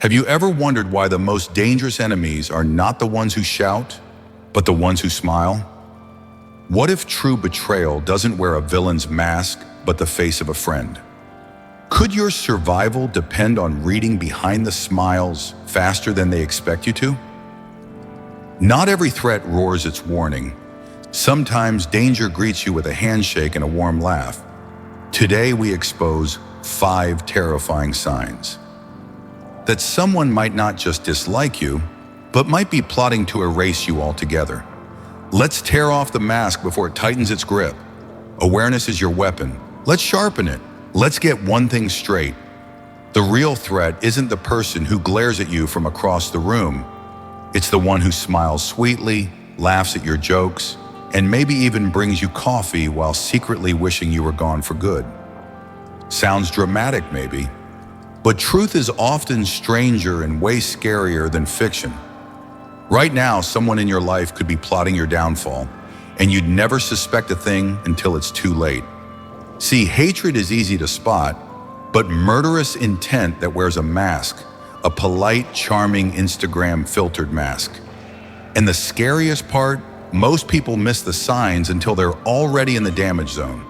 Have you ever wondered why the most dangerous enemies are not the ones who shout, but the ones who smile? What if true betrayal doesn't wear a villain's mask, but the face of a friend? Could your survival depend on reading behind the smiles faster than they expect you to? Not every threat roars its warning. Sometimes danger greets you with a handshake and a warm laugh. Today we expose 5 terrifying signs that someone might not just dislike you, but might be plotting to erase you altogether. Let's tear off the mask before it tightens its grip. Awareness is your weapon. Let's sharpen it. Let's get one thing straight. The real threat isn't the person who glares at you from across the room. It's the one who smiles sweetly, laughs at your jokes, and maybe even brings you coffee while secretly wishing you were gone for good. Sounds dramatic, maybe, but truth is often stranger and way scarier than fiction. Right now, someone in your life could be plotting your downfall, and you'd never suspect a thing until it's too late. See, hatred is easy to spot, but murderous intent that wears a mask, a polite, charming Instagram-filtered mask. And the scariest part, most people miss the signs until they're already in the damage zone.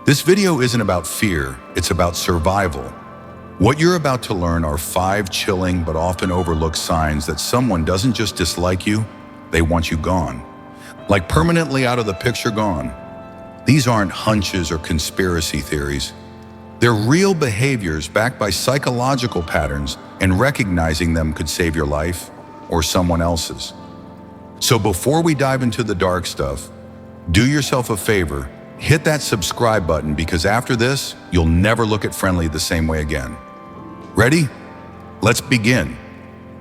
This video isn't about fear, it's about survival. What you're about to learn are 5 chilling but often overlooked signs that someone doesn't just dislike you, they want you gone. Like permanently out of the picture gone. These aren't hunches or conspiracy theories. They're real behaviors backed by psychological patterns, and recognizing them could save your life or someone else's. So before we dive into the dark stuff, do yourself a favor, hit that subscribe button, because after this, you'll never look at friendly the same way again. Ready? Let's begin.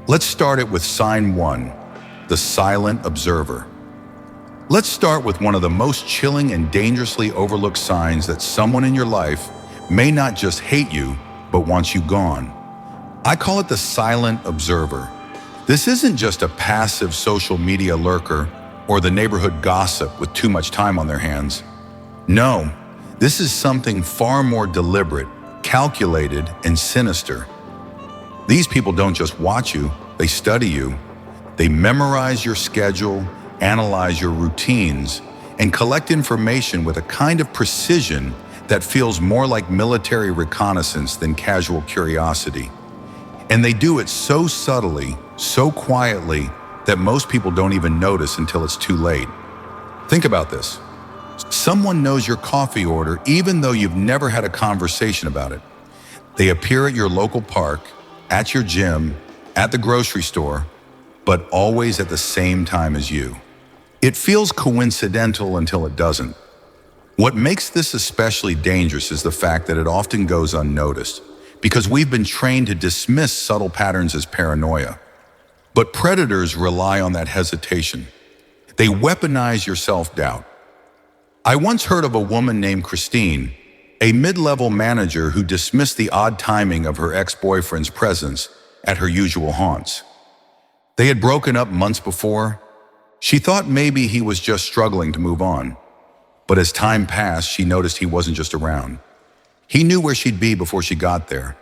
Let's start it with sign 1, the silent observer. Let's start with one of the most chilling and dangerously overlooked signs that someone in your life may not just hate you, but wants you gone. I call it the silent observer. This isn't just a passive social media lurker or the neighborhood gossip with too much time on their hands. No, this is something far more deliberate, calculated, and sinister. These people don't just watch you, they study you. They memorize your schedule, analyze your routines, and collect information with a kind of precision that feels more like military reconnaissance than casual curiosity. And they do it so subtly, so quietly, that most people don't even notice until it's too late. Think about this. Someone knows your coffee order even though you've never had a conversation about it. They appear at your local park, at your gym, at the grocery store, but always at the same time as you. It feels coincidental until it doesn't. What makes this especially dangerous is the fact that it often goes unnoticed, because we've been trained to dismiss subtle patterns as paranoia. But predators rely on that hesitation. They weaponize your self-doubt. I once heard of a woman named Christine, a mid-level manager who dismissed the odd timing of her ex-boyfriend's presence at her usual haunts. They had broken up months before. She thought maybe he was just struggling to move on. But as time passed, she noticed he wasn't just around. He knew where she'd be before she got there.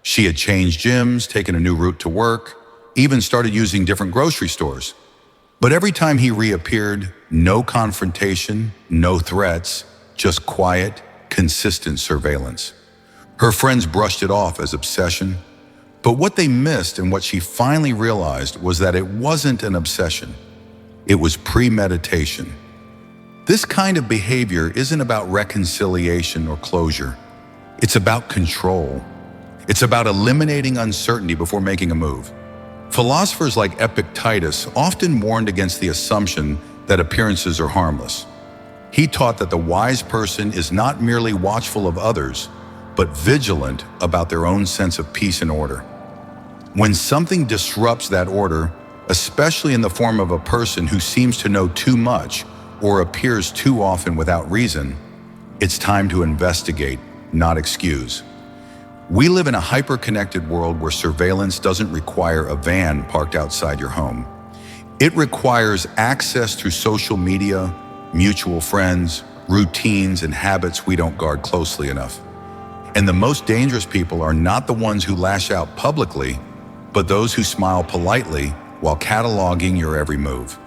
She had changed gyms, taken a new route to work, even started using different grocery stores. But every time he reappeared, no confrontation, no threats, just quiet, consistent surveillance. Her friends brushed it off as obsession. But what they missed and what she finally realized was that it wasn't an obsession. It was premeditation. This kind of behavior isn't about reconciliation or closure. It's about control. It's about eliminating uncertainty before making a move. Philosophers like Epictetus often warned against the assumption that appearances are harmless. He taught that the wise person is not merely watchful of others, but vigilant about their own sense of peace and order. When something disrupts that order, especially in the form of a person who seems to know too much or appears too often without reason, it's time to investigate, not excuse. We live in a hyper-connected world where surveillance doesn't require a van parked outside your home. It requires access through social media, mutual friends, routines, and habits we don't guard closely enough. And the most dangerous people are not the ones who lash out publicly, but those who smile politely while cataloging your every move.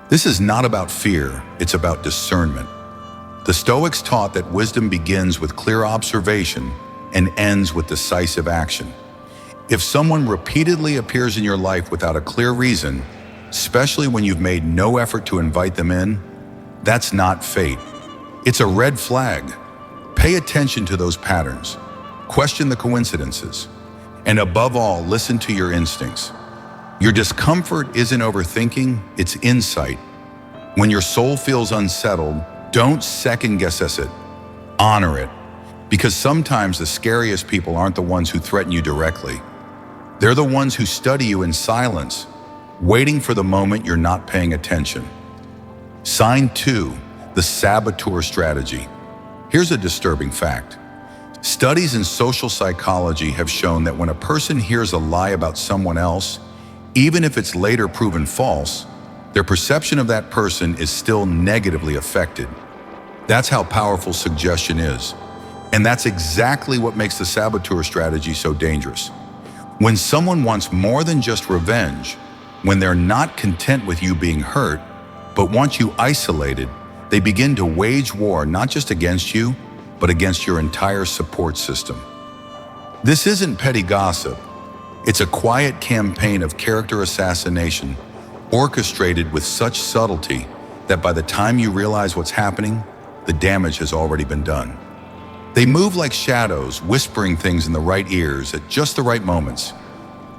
This is not about fear, it's about discernment. The Stoics taught that wisdom begins with clear observation and ends with decisive action. If someone repeatedly appears in your life without a clear reason, especially when you've made no effort to invite them in, that's not fate. It's a red flag. Pay attention to those patterns. Question the coincidences. And above all, listen to your instincts. Your discomfort isn't overthinking, it's insight. When your soul feels unsettled, don't second-guess it. Honor it. Because sometimes the scariest people aren't the ones who threaten you directly. They're the ones who study you in silence, waiting for the moment you're not paying attention. Sign 2, the saboteur strategy. Here's a disturbing fact. Studies in social psychology have shown that when a person hears a lie about someone else, even if it's later proven false, their perception of that person is still negatively affected. That's how powerful suggestion is. And that's exactly what makes the saboteur strategy so dangerous. When someone wants more than just revenge, when they're not content with you being hurt, but want you isolated, they begin to wage war not just against you, but against your entire support system. This isn't petty gossip. It's a quiet campaign of character assassination, orchestrated with such subtlety that by the time you realize what's happening, the damage has already been done. They move like shadows, whispering things in the right ears at just the right moments.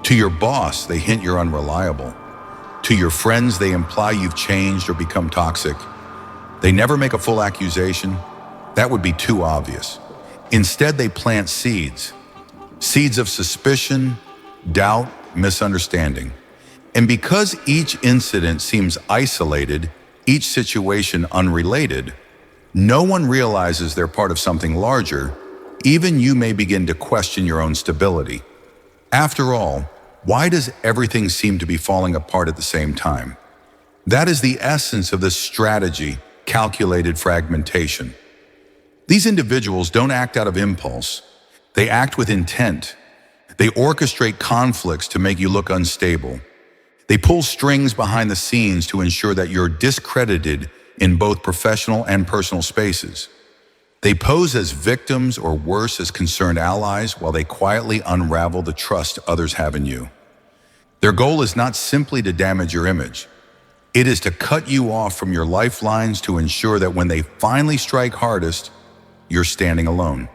To your boss, they hint you're unreliable. To your friends, they imply you've changed or become toxic. They never make a full accusation. That would be too obvious. Instead, they plant seeds. Seeds of suspicion, doubt, misunderstanding. And because each incident seems isolated, each situation unrelated, no one realizes they're part of something larger. Even you may begin to question your own stability. After all, why does everything seem to be falling apart at the same time? That is the essence of this strategy, calculated fragmentation. These individuals don't act out of impulse. They act with intent. They orchestrate conflicts to make you look unstable. They pull strings behind the scenes to ensure that you're discredited in both professional and personal spaces. They pose as victims or worse, as concerned allies, while they quietly unravel the trust others have in you. Their goal is not simply to damage your image. It is to cut you off from your lifelines to ensure that when they finally strike hardest, you're standing alone.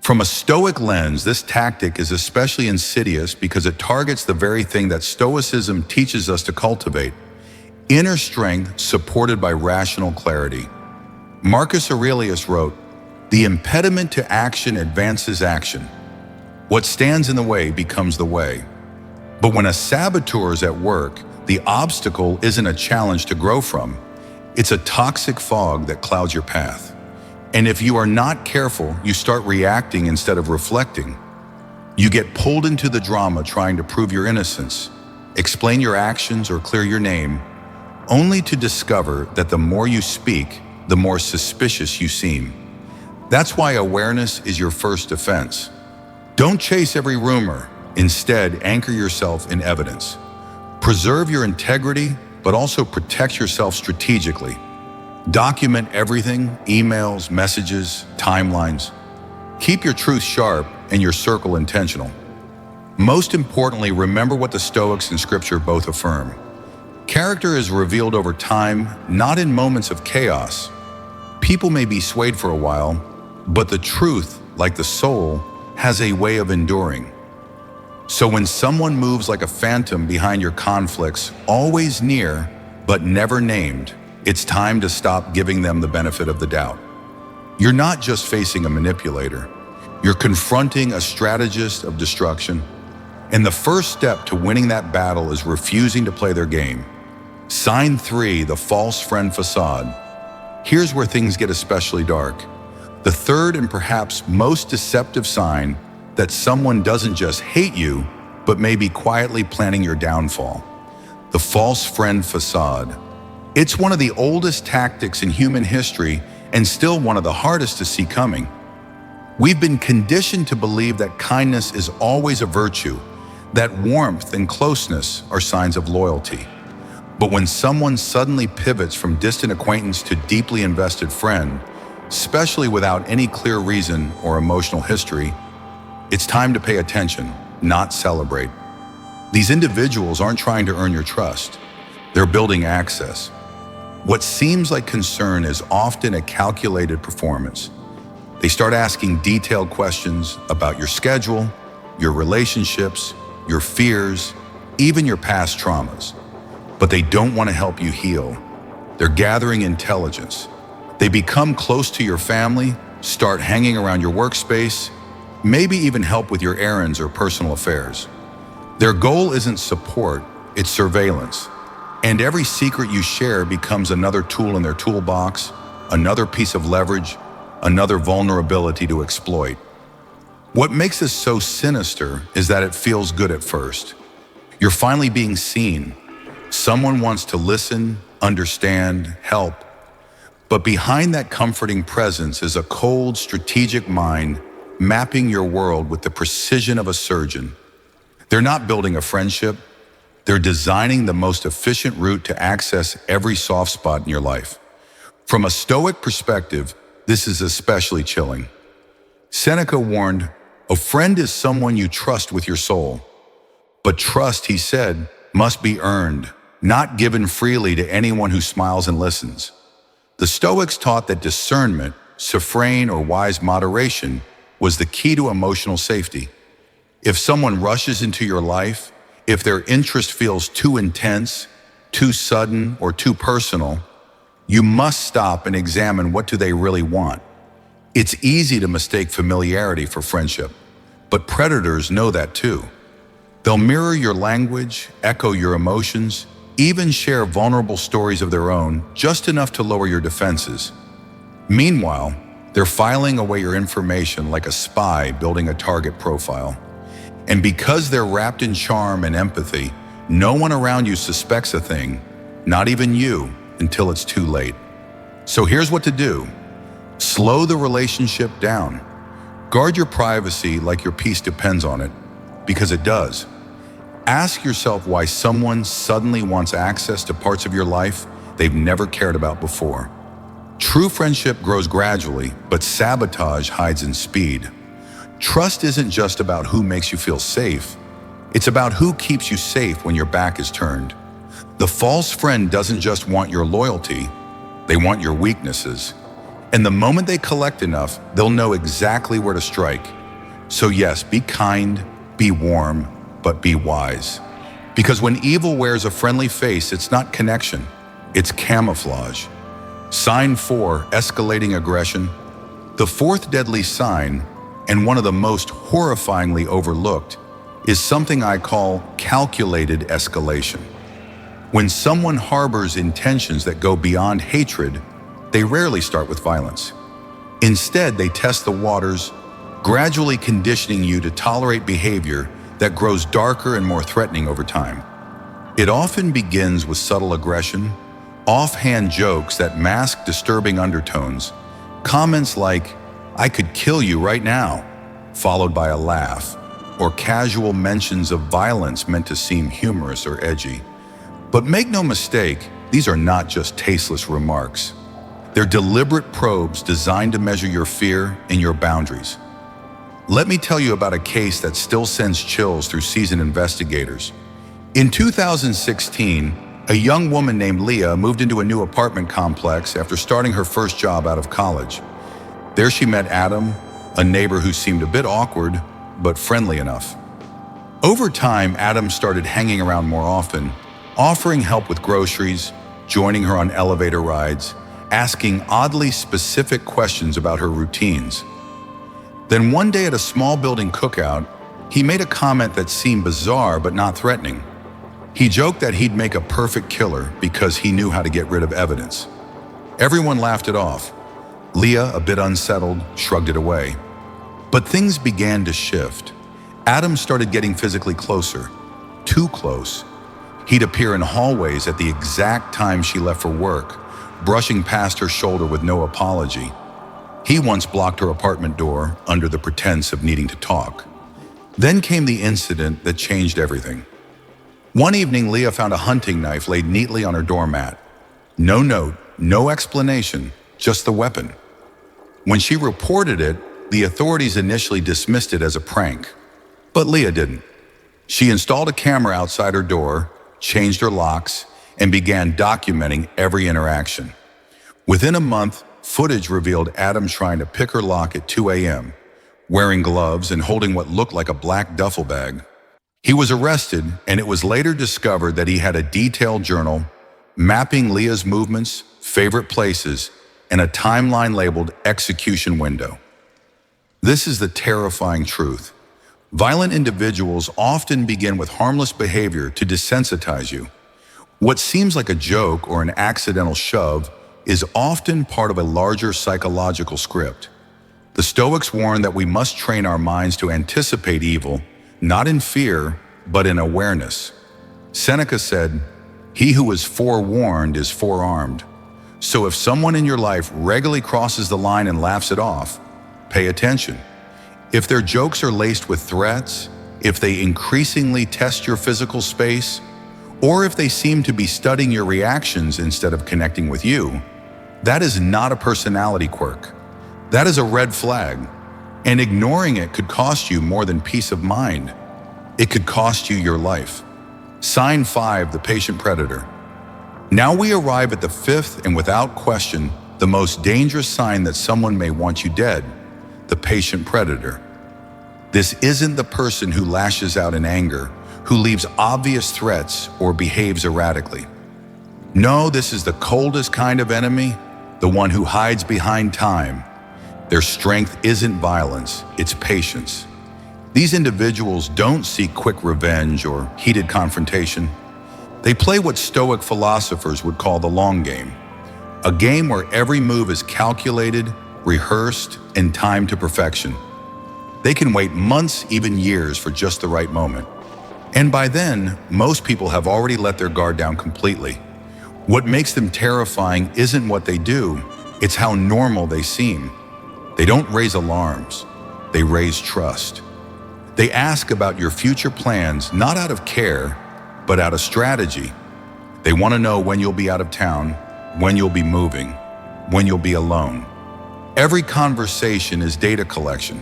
From a Stoic lens, this tactic is especially insidious because it targets the very thing that Stoicism teaches us to cultivate: inner strength supported by rational clarity. Marcus Aurelius wrote, "The impediment to action advances action. What stands in the way becomes the way." But when a saboteur is at work, the obstacle isn't a challenge to grow from. It's a toxic fog that clouds your path. And if you are not careful, you start reacting instead of reflecting. You get pulled into the drama trying to prove your innocence, explain your actions, or clear your name, only to discover that the more you speak, the more suspicious you seem. That's why awareness is your first defense. Don't chase every rumor. Instead, anchor yourself in evidence. Preserve your integrity, but also protect yourself strategically. Document everything: emails, messages, timelines. Keep your truth sharp and your circle intentional. Most importantly, remember what the Stoics and Scripture both affirm. Character is revealed over time, not in moments of chaos. People may be swayed for a while, but the truth, like the soul, has a way of enduring. So when someone moves like a phantom behind your conflicts, always near, but never named, it's time to stop giving them the benefit of the doubt. You're not just facing a manipulator. You're confronting a strategist of destruction. And the first step to winning that battle is refusing to play their game. Sign 3, the false friend facade. Here's where things get especially dark. The third and perhaps most deceptive sign that someone doesn't just hate you, but may be quietly planning your downfall. The false friend facade. It's one of the oldest tactics in human history and still one of the hardest to see coming. We've been conditioned to believe that kindness is always a virtue, That warmth and closeness are signs of loyalty. But when someone suddenly pivots from distant acquaintance to deeply invested friend, especially without any clear reason or emotional history, it's time to pay attention, not celebrate. These individuals aren't trying to earn your trust. They're building access. What seems like concern is often a calculated performance. They start asking detailed questions about your schedule, your relationships, your fears, even your past traumas. But they don't want to help you heal. They're gathering intelligence. They become close to your family, start hanging around your workspace, maybe even help with your errands or personal affairs. Their goal isn't support, it's surveillance. And every secret you share becomes another tool in their toolbox, another piece of leverage, another vulnerability to exploit. What makes this so sinister is that it feels good at first. You're finally being seen. Someone wants to listen, understand, help. But behind that comforting presence is a cold, strategic mind mapping your world with the precision of a surgeon. They're not building a friendship. They're designing the most efficient route to access every soft spot in your life. From a Stoic perspective, this is especially chilling. Seneca warned, "A friend is someone you trust with your soul." But trust, he said, must be earned, not given freely to anyone who smiles and listens. The Stoics taught that discernment, sophrein or wise moderation, was the key to emotional safety. If someone rushes into your life, if their interest feels too intense, too sudden, or too personal, you must stop and examine what do they really want. It's easy to mistake familiarity for friendship, but predators know that too. They'll mirror your language, echo your emotions, even share vulnerable stories of their own, just enough to lower your defenses. Meanwhile, they're filing away your information like a spy building a target profile. And because they're wrapped in charm and empathy, no one around you suspects a thing, not even you, until it's too late. So here's what to do. Slow the relationship down. Guard your privacy like your peace depends on it, because it does. Ask yourself why someone suddenly wants access to parts of your life they've never cared about before. True friendship grows gradually, but sabotage hides in speed. Trust isn't just about who makes you feel safe. It's about who keeps you safe when your back is turned. The false friend doesn't just want your loyalty, they want your weaknesses. And the moment they collect enough, they'll know exactly where to strike. So yes, be kind, be warm, but be wise. Because when evil wears a friendly face, it's not connection, it's camouflage. Sign 4, escalating aggression. The fourth deadly sign, and one of the most horrifyingly overlooked, is something I call calculated escalation. When someone harbors intentions that go beyond hatred, they rarely start with violence. Instead, they test the waters, gradually conditioning you to tolerate behavior that grows darker and more threatening over time. It often begins with subtle aggression, offhand jokes that mask disturbing undertones, comments like, "I could kill you right now," followed by a laugh, or casual mentions of violence meant to seem humorous or edgy. But make no mistake, these are not just tasteless remarks. They're deliberate probes designed to measure your fear and your boundaries. Let me tell you about a case that still sends chills through seasoned investigators. In 2016, a young woman named Leah moved into a new apartment complex after starting her first job out of college. There she met Adam, a neighbor who seemed a bit awkward, but friendly enough. Over time, Adam started hanging around more often, offering help with groceries, joining her on elevator rides, asking oddly specific questions about her routines. Then one day at a small building cookout, he made a comment that seemed bizarre but not threatening. He joked that he'd make a perfect killer because he knew how to get rid of evidence. Everyone laughed it off. Leah, a bit unsettled, shrugged it away. But things began to shift. Adam started getting physically closer, too close. He'd appear in hallways at the exact time she left for work, brushing past her shoulder with no apology. He once blocked her apartment door under the pretense of needing to talk. Then came the incident that changed everything. One evening, Leah found a hunting knife laid neatly on her doormat. No note, no explanation, just the weapon. When she reported it, the authorities initially dismissed it as a prank. But Leah didn't. She installed a camera outside her door, changed her locks, and began documenting every interaction. Within a month, footage revealed Adam trying to pick her lock at 2 a.m., wearing gloves and holding what looked like a black duffel bag. He was arrested, and it was later discovered that he had a detailed journal mapping Leah's movements, favorite places, and a timeline labeled execution window. This is the terrifying truth. Violent individuals often begin with harmless behavior to desensitize you. What seems like a joke or an accidental shove is often part of a larger psychological script. The Stoics warn that we must train our minds to anticipate evil, not in fear, but in awareness. Seneca said, "He who is forewarned is forearmed." So if someone in your life regularly crosses the line and laughs it off, pay attention. If their jokes are laced with threats, if they increasingly test your physical space, or if they seem to be studying your reactions instead of connecting with you, that is not a personality quirk. That is a red flag, and ignoring it could cost you more than peace of mind. It could cost you your life. Sign 5, the patient predator. Now we arrive at the fifth and without question, the most dangerous sign that someone may want you dead, the patient predator. This isn't the person who lashes out in anger, who leaves obvious threats or behaves erratically. No, this is the coldest kind of enemy, the one who hides behind time. Their strength isn't violence, it's patience. These individuals don't seek quick revenge or heated confrontation. They play what Stoic philosophers would call the long game, a game where every move is calculated, rehearsed, and timed to perfection. They can wait months, even years, for just the right moment. And by then, most people have already let their guard down completely. What makes them terrifying isn't what they do, it's how normal they seem. They don't raise alarms, they raise trust. They ask about your future plans, not out of care, but out of strategy. They want to know when you'll be out of town, when you'll be moving, when you'll be alone. Every conversation is data collection.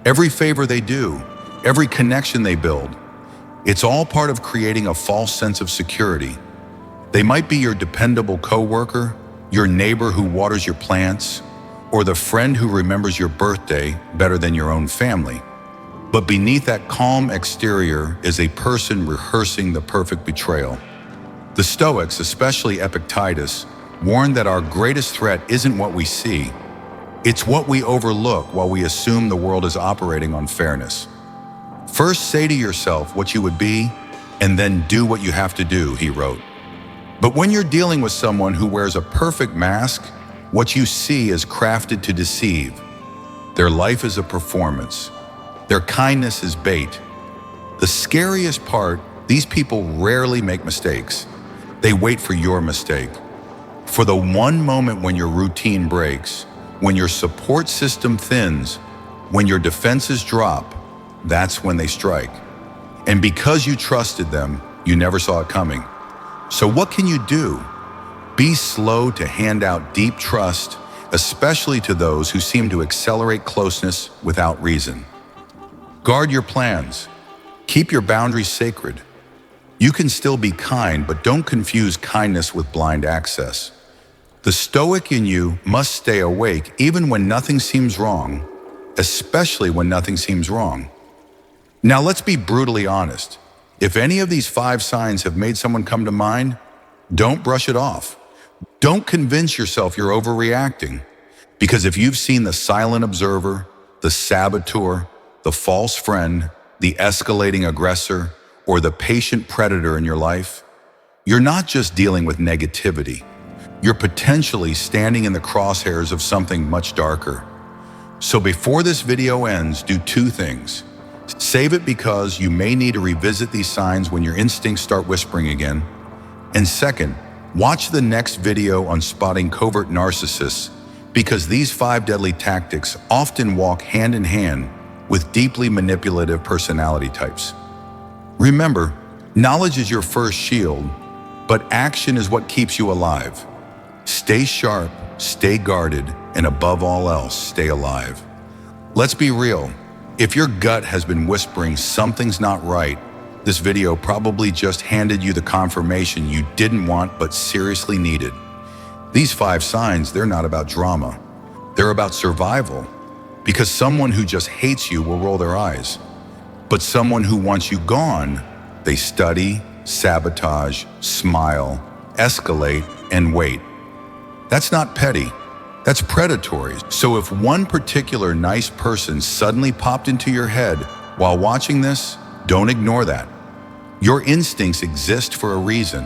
Every favor they do, every connection they build, it's all part of creating a false sense of security. They might be your dependable coworker, your neighbor who waters your plants, or the friend who remembers your birthday better than your own family. But beneath that calm exterior is a person rehearsing the perfect betrayal. The Stoics, especially Epictetus, warned that our greatest threat isn't what we see. It's what we overlook while we assume the world is operating on fairness. First, say to yourself what you would be, and then do what you have to do, he wrote. But when you're dealing with someone who wears a perfect mask, what you see is crafted to deceive. Their life is a performance. Their kindness is bait. The scariest part, these people rarely make mistakes. They wait for your mistake. For the one moment when your routine breaks, when your support system thins, when your defenses drop, that's when they strike. And because you trusted them, you never saw it coming. So what can you do? Be slow to hand out deep trust, especially to those who seem to accelerate closeness without reason. Guard your plans. Keep your boundaries sacred. You can still be kind, but don't confuse kindness with blind access. The Stoic in you must stay awake even when nothing seems wrong, especially when nothing seems wrong. Now let's be brutally honest. If any of these 5 signs have made someone come to mind, don't brush it off. Don't convince yourself you're overreacting. Because if you've seen the silent observer, the saboteur, the false friend, the escalating aggressor, or the patient predator in your life, you're not just dealing with negativity. You're potentially standing in the crosshairs of something much darker. So before this video ends, do 2 things. Save it because you may need to revisit these signs when your instincts start whispering again. And second, watch the next video on spotting covert narcissists because these 5 deadly tactics often walk hand in hand with deeply manipulative personality types. Remember, knowledge is your first shield, but action is what keeps you alive. Stay sharp, stay guarded, and above all else, stay alive. Let's be real. If your gut has been whispering something's not right, this video probably just handed you the confirmation you didn't want but seriously needed. These 5 signs, they're not about drama. They're about survival. Because someone who just hates you will roll their eyes. But someone who wants you gone, they study, sabotage, smile, escalate, and wait. That's not petty. That's predatory. So if one particular nice person suddenly popped into your head while watching this, don't ignore that. Your instincts exist for a reason.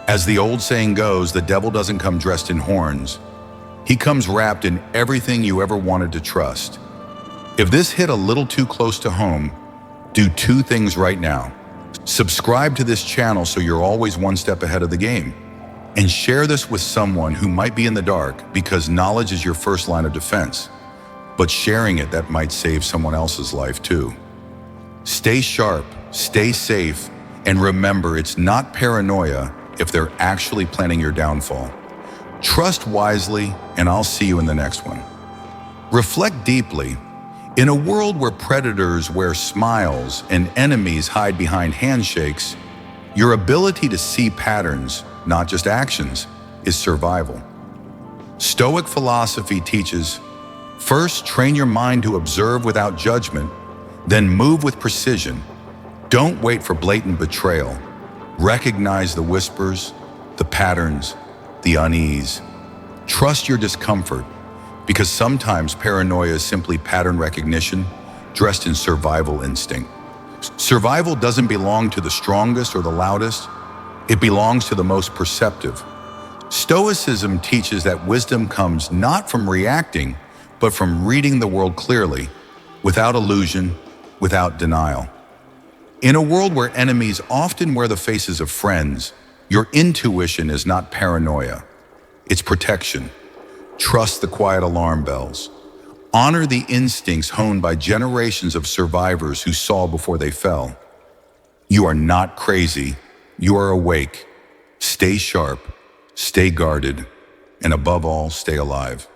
As the old saying goes, the devil doesn't come dressed in horns. He comes wrapped in everything you ever wanted to trust. If this hit a little too close to home, do 2 things right now. Subscribe to this channel so you're always one step ahead of the game. And share this with someone who might be in the dark, because knowledge is your first line of defense. But sharing it, that might save someone else's life too. Stay sharp, stay safe, and remember, it's not paranoia if they're actually planning your downfall. Trust wisely, and I'll see you in the next one. Reflect deeply. In a world where predators wear smiles and enemies hide behind handshakes, your ability to see patterns, not just actions, is survival. Stoic philosophy teaches, first, train your mind to observe without judgment, then move with precision. Don't wait for blatant betrayal. Recognize the whispers, the patterns, the unease. Trust your discomfort, because sometimes paranoia is simply pattern recognition dressed in survival instinct. Survival doesn't belong to the strongest or the loudest. It belongs to the most perceptive. Stoicism teaches that wisdom comes not from reacting, but from reading the world clearly, without illusion, without denial. In a world where enemies often wear the faces of friends, your intuition is not paranoia. It's protection. Trust the quiet alarm bells. Honor the instincts honed by generations of survivors who saw before they fell. You are not crazy. You are awake. Stay sharp, stay guarded, and above all, stay alive.